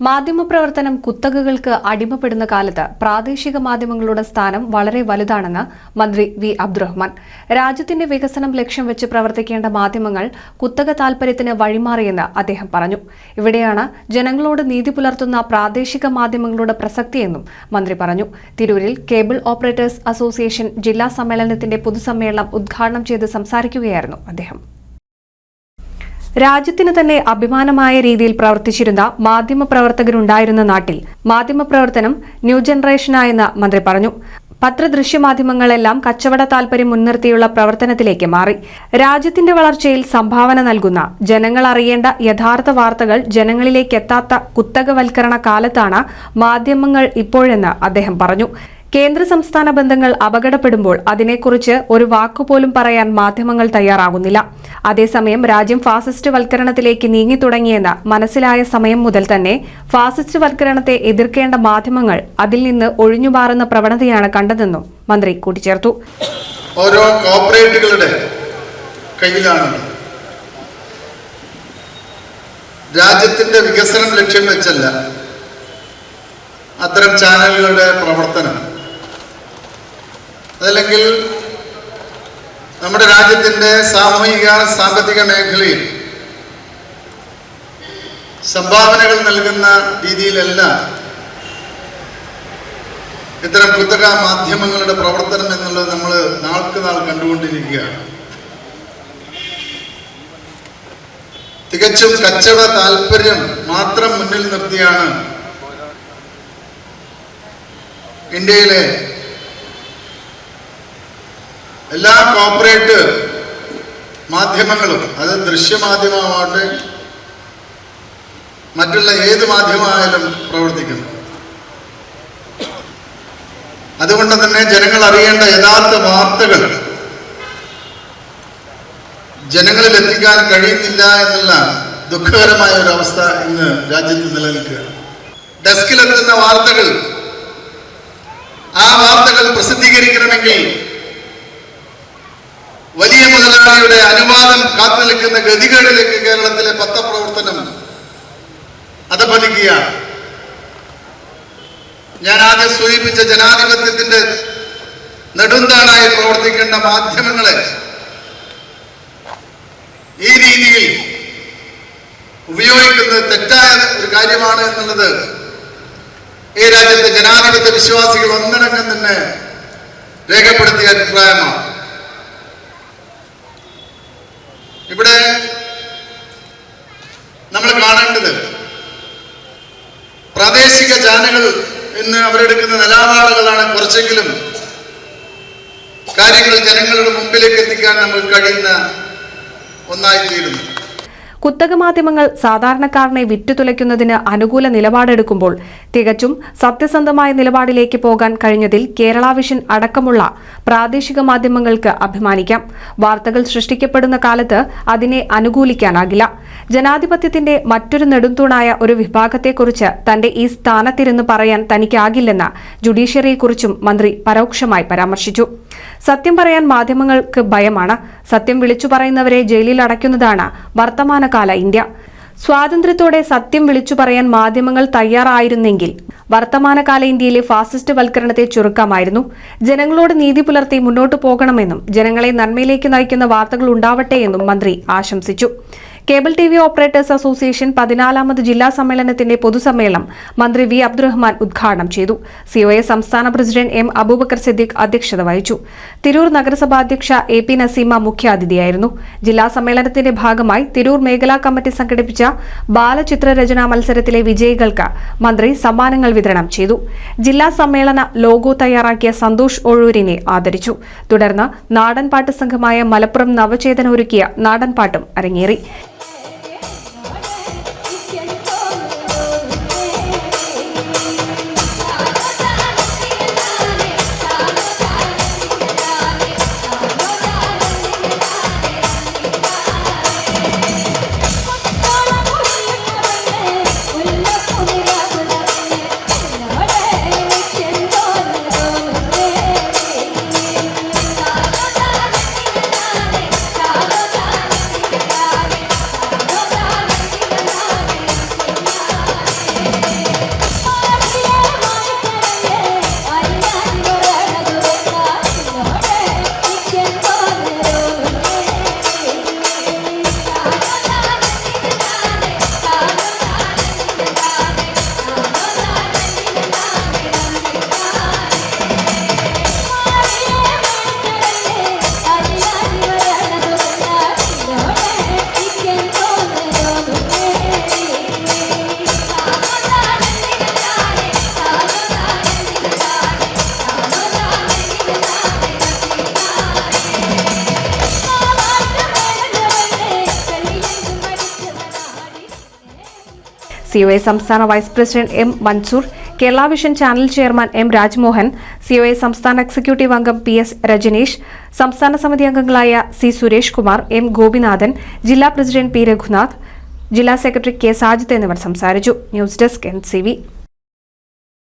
മാധ്യമപ്രവർത്തനം കുത്തകകൾക്ക് അടിമപ്പെടുന്ന കാലത്ത് പ്രാദേശിക മാധ്യമങ്ങളുടെ സ്ഥാനം വളരെ വലുതാണെന്ന് മന്ത്രി വി അബ്ദുറഹ്മാൻ. രാജ്യത്തിന്റെ വികസനം ലക്ഷ്യം വെച്ച് പ്രവർത്തിക്കേണ്ട മാധ്യമങ്ങൾ കുത്തക താൽപര്യത്തിന് വഴിമാറിയെന്ന് അദ്ദേഹം പറഞ്ഞു. ഇവിടെയാണ് ജനങ്ങളോട് നീതി പുലർത്തുന്ന പ്രാദേശിക മാധ്യമങ്ങളുടെ പ്രസക്തിയെന്നും മന്ത്രി പറഞ്ഞു. തിരൂരിൽ കേബിൾ ഓപ്പറേറ്റേഴ്സ് അസോസിയേഷൻ ജില്ലാ സമ്മേളനത്തിന്റെ പൊതുസമ്മേളനം ഉദ്ഘാടനം ചെയ്ത് സംസാരിക്കുകയായിരുന്നു അദ്ദേഹം. രാജ്യത്തിന് തന്നെ അഭിമാനമായ രീതിയിൽ പ്രവർത്തിച്ചിരുന്ന മാധ്യമപ്രവർത്തകരുണ്ടായിരുന്ന നാട്ടിൽ മാധ്യമപ്രവർത്തനം ന്യൂ ജനറേഷനായെന്ന് മന്ത്രി പറഞ്ഞു. പത്രദൃശ്യമാധ്യമങ്ങളെല്ലാം കച്ചവട താൽപര്യം മുൻനിർത്തിയുള്ള പ്രവർത്തനത്തിലേക്ക് മാറി. രാജ്യത്തിന്റെ വളർച്ചയിൽ സംഭാവന നൽകുന്ന, ജനങ്ങൾ അറിയേണ്ട യഥാർത്ഥ വാർത്തകൾ ജനങ്ങളിലേക്കെത്താത്ത കുത്തകവൽക്കരണ കാലത്താണ് മാധ്യമങ്ങൾ ഇപ്പോഴെന്ന് അദ്ദേഹം പറഞ്ഞു. കേന്ദ്ര സംസ്ഥാന ബന്ധങ്ങൾ അപകടപ്പെടുമ്പോൾ അതിനെക്കുറിച്ച് ഒരു വാക്കുപോലും പറയാൻ മാധ്യമങ്ങൾ തയ്യാറാകുന്നില്ല. അതേസമയം രാജ്യം ഫാസിസ്റ്റ് വൽക്കരണത്തിലേക്ക് നീങ്ങിത്തുടങ്ങിയെന്ന് മനസ്സിലായ സമയം മുതൽ തന്നെ ഫാസിസ്റ്റ് വൽക്കരണത്തെ എതിർക്കേണ്ട മാധ്യമങ്ങൾ അതിൽ നിന്ന് ഒഴിഞ്ഞുമാറുന്ന പ്രവണതയാണ് കണ്ടതെന്നും മന്ത്രി കൂട്ടിച്ചേർത്തു. ഓരോ കോർപ്പറേറ്റുകളുടെ കയ്യിലാണ് രാജ്യത്തിന്റെ വികസനം ലക്ഷ്യം വെച്ചല്ല അത്തരം ചാനലുകളുടെ പ്രവർത്തനം. അതല്ലെങ്കിൽ നമ്മുടെ രാജ്യത്തിന്റെ സാമൂഹിക സാമ്പത്തിക മേഖലയിൽ സംഭാവനകൾ നൽകുന്ന രീതിയിലല്ല ഇത്തരം കുത്തക മാധ്യമങ്ങളുടെ പ്രവർത്തനം എന്നുള്ളത് നമ്മൾ നാൾക്ക് നാൾ കണ്ടുകൊണ്ടിരിക്കുകയാണ്. തികച്ചും കച്ചവട താല്പര്യം മാത്രം മുന്നിൽ നിർത്തിയാണ് ഇന്ത്യയിലെ എല്ലാ കോർപ്പറേറ്റ് മാധ്യമങ്ങളും, അത് ദൃശ്യമാധ്യമമാവട്ടെ മറ്റുള്ള ഏത് മാധ്യമമായാലും പ്രവർത്തിക്കുന്നു. അതുകൊണ്ട് തന്നെ ജനങ്ങൾ അറിയേണ്ട യഥാർത്ഥ വാർത്തകൾ ജനങ്ങളിൽ എത്തിക്കാൻ കഴിയുന്നില്ല എന്നുള്ള ദുഃഖകരമായ ഒരു അവസ്ഥ ഇന്ന് രാജ്യത്ത് നിലനിൽക്കുക. ഡെസ്കിലെത്തുന്ന വാർത്തകൾ, ആ വാർത്തകൾ പ്രസിദ്ധീകരിക്കണമെങ്കിൽ വലിയ മുതലാളിയുടെ അനുവാദം കാത്തു നിൽക്കുന്ന ഗതികേടിലേക്ക് കേരളത്തിലെ പത്രപ്രവർത്തനം അധപതിക്കുകയാണ്. ഞാൻ ആദ്യം സൂചിപ്പിച്ച ജനാധിപത്യത്തിന്റെ നെടുന്താണായി പ്രവർത്തിക്കേണ്ട മാധ്യമങ്ങളെ ഈ രീതിയിൽ ഉപയോഗിക്കുന്നത് തെറ്റായ ഒരു കാര്യമാണ് എന്നുള്ളത് ഈ രാജ്യത്തെ ജനാധിപത്യ വിശ്വാസികൾ ഒന്നടങ്കം തന്നെ രേഖപ്പെടുത്തിയ അഭിപ്രായമാണ്. ഇവിടെ നമ്മൾ കാണേണ്ടത് പ്രാദേശിക ചാനലുകൾ എന്ന് അവരെടുക്കുന്ന നിലപാടുകളാണ് കുറച്ചെങ്കിലും കാര്യങ്ങൾ ജനങ്ങളുടെ മുമ്പിലേക്ക് എത്തിക്കാൻ നമുക്ക് കഴിയുന്ന ഒന്നായിത്തീരുന്നു. കുത്തക മാധ്യമങ്ങൾ സാധാരണക്കാരനെ വിറ്റുതുലയ്ക്കുന്നതിന് അനുകൂല നിലപാടെടുക്കുമ്പോൾ തികച്ചും സത്യസന്ധമായ നിലപാടിലേക്ക് പോകാൻ കഴിഞ്ഞതിൽ കേരള വിഷൻ അടക്കമുള്ള പ്രാദേശിക മാധ്യമങ്ങൾക്ക് അഭിമാനിക്കാം. വാർത്തകൾ സൃഷ്ടിക്കപ്പെടുന്ന കാലത്ത് അതിനെ അനുകൂലിക്കാനാകില്ല. ജനാധിപത്യത്തിന്റെ മറ്റൊരു നെടുംതൂണായ ഒരു വിഭാഗത്തെക്കുറിച്ച് തന്റെ ഈ സ്ഥാനത്തിരുന്ന് പറയാൻ തനിക്കാകില്ലെന്ന് ജുഡീഷ്യറിയെക്കുറിച്ചും മന്ത്രി പരോക്ഷമായി പരാമർശിച്ചു. സത്യം പറയാൻ മാധ്യമങ്ങൾക്ക് ഭയമാണ്. സത്യം വിളിച്ചു പറയുന്നവരെ ജയിലിൽ അടയ്ക്കുന്നതാണ് വർത്തമാനകാല ഇന്ത്യ. സ്വാതന്ത്ര്യത്തോടെ സത്യം വിളിച്ചു പറയാൻ മാധ്യമങ്ങൾ തയ്യാറായിരുന്നെങ്കിൽ വർത്തമാനകാല ഇന്ത്യയിലെ ഫാസിസ്റ്റ് വൽക്കരണത്തെ ചുരുക്കാമായിരുന്നു. ജനങ്ങളോട് നീതി പുലർത്തി മുന്നോട്ടു പോകണമെന്നും ജനങ്ങളെ നന്മയിലേക്ക് നയിക്കുന്ന വാർത്തകൾ ഉണ്ടാവട്ടെ എന്നും മന്ത്രി ആശംസിച്ചു. കേബിൾ ടിവി ഓപ്പറേറ്റേഴ്സ് അസോസിയേഷൻ 14ാമത് ജില്ലാ സമ്മേളനത്തിന്റെ പൊതുസമ്മേളനം മന്ത്രി വി അബ്ദുറഹ്മാൻ ഉദ്ഘാടനം ചെയ്തു. സിഒഎ സംസ്ഥാന പ്രസിഡന്റ് എം അബൂബക്കർ സിദ്ദീഖ് അധ്യക്ഷത വഹിച്ചു. തിരൂർ നഗരസഭാ അധ്യക്ഷ എ പി നസീമ മുഖ്യാതിഥിയായിരുന്നു. ജില്ലാ സമ്മേളനത്തിന്റെ ഭാഗമായി തിരൂർ മേഖലാ കമ്മിറ്റി സംഘടിപ്പിച്ച ബാലചിത്രരചനാ മത്സരത്തിലെ വിജയികൾക്ക് മന്ത്രി സമ്മാനങ്ങൾ വിതരണം ചെയ്തു. ജില്ലാ സമ്മേളന ലോഗോ തയ്യാറാക്കിയ സന്തോഷ് ഒഴൂരിനെ ആദരിച്ചു. തുടർന്ന് നാടൻപാട്ട് സംഘമായ മലപ്പുറം നവചേതന ഒരുക്കിയ നാടൻപാട്ടും അരങ്ങേറി. COA സംസ്ഥാന vice president M. Mansoor, Kerala vision channel chairman M. Rajmohan, COA സംസ്ഥാന എക്സിക്യൂട്ടീവ് അംഗം PS. രജനീഷ്, സംസ്ഥാന സമിതി അംഗങ്ങളായ C. സുരേഷ് കുമാർ, M. ഗോപിനാഥൻ, ജില്ലാ പ്രസിഡന്റ് P. രഘുനാഥ്, ജില്ലാ സെക്രട്ടറി K. സാജിത്ത് എന്നിവർ സംസാരിച്ചു. News desk NCV.